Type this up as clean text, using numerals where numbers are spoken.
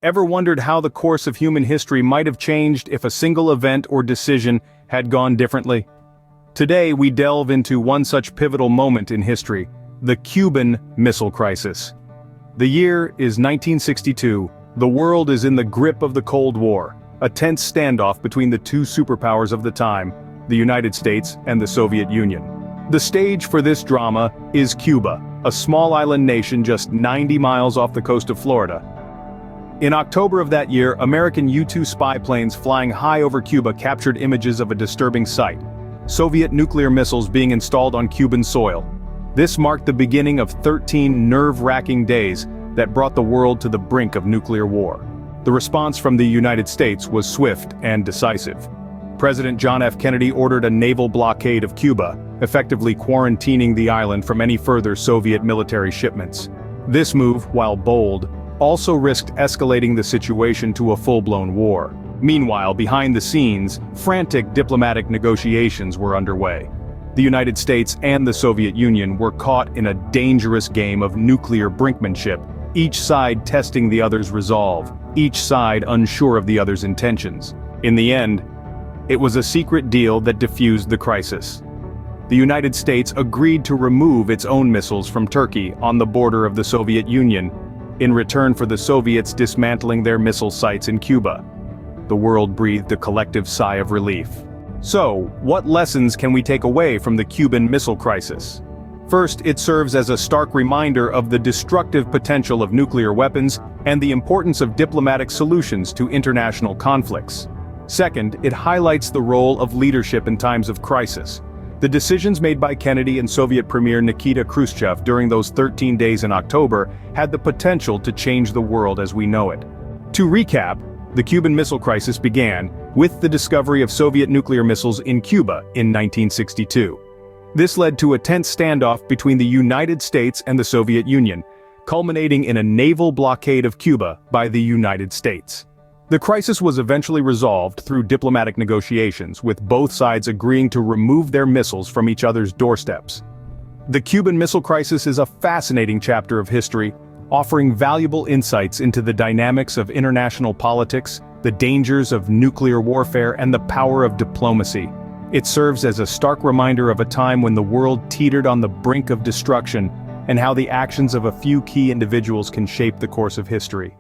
Ever wondered how the course of human history might have changed if a single event or decision had gone differently? Today we delve into one such pivotal moment in history, the Cuban Missile Crisis. The year is 1962, the world is in the grip of the Cold War, a tense standoff between the two superpowers of the time, the United States and the Soviet Union. The stage for this drama is Cuba, a small island nation just 90 miles off the coast of Florida. In October of that year, American U-2 spy planes flying high over Cuba captured images of a disturbing sight: Soviet nuclear missiles being installed on Cuban soil. This marked the beginning of 13 nerve-wracking days that brought the world to the brink of nuclear war. The response from the United States was swift and decisive. President John F. Kennedy ordered a naval blockade of Cuba, effectively quarantining the island from any further Soviet military shipments. This move, while bold, also risked escalating the situation to a full-blown war. Meanwhile, behind the scenes, frantic diplomatic negotiations were underway. The United States and the Soviet Union were caught in a dangerous game of nuclear brinkmanship, each side testing the other's resolve, each side unsure of the other's intentions. In the end, it was a secret deal that diffused the crisis. The United States agreed to remove its own missiles from Turkey on the border of the Soviet Union, in return for the Soviets dismantling their missile sites in Cuba. The world breathed a collective sigh of relief. So, what lessons can we take away from the Cuban Missile Crisis? First, it serves as a stark reminder of the destructive potential of nuclear weapons and the importance of diplomatic solutions to international conflicts. Second, it highlights the role of leadership in times of crisis. The decisions made by Kennedy and Soviet Premier Nikita Khrushchev during those 13 days in October had the potential to change the world as we know it. To recap, the Cuban Missile Crisis began with the discovery of Soviet nuclear missiles in Cuba in 1962. This led to a tense standoff between the United States and the Soviet Union, culminating in a naval blockade of Cuba by the United States. The crisis was eventually resolved through diplomatic negotiations, with both sides agreeing to remove their missiles from each other's doorsteps. The Cuban Missile Crisis is a fascinating chapter of history, offering valuable insights into the dynamics of international politics, the dangers of nuclear warfare, and the power of diplomacy. It serves as a stark reminder of a time when the world teetered on the brink of destruction, and how the actions of a few key individuals can shape the course of history.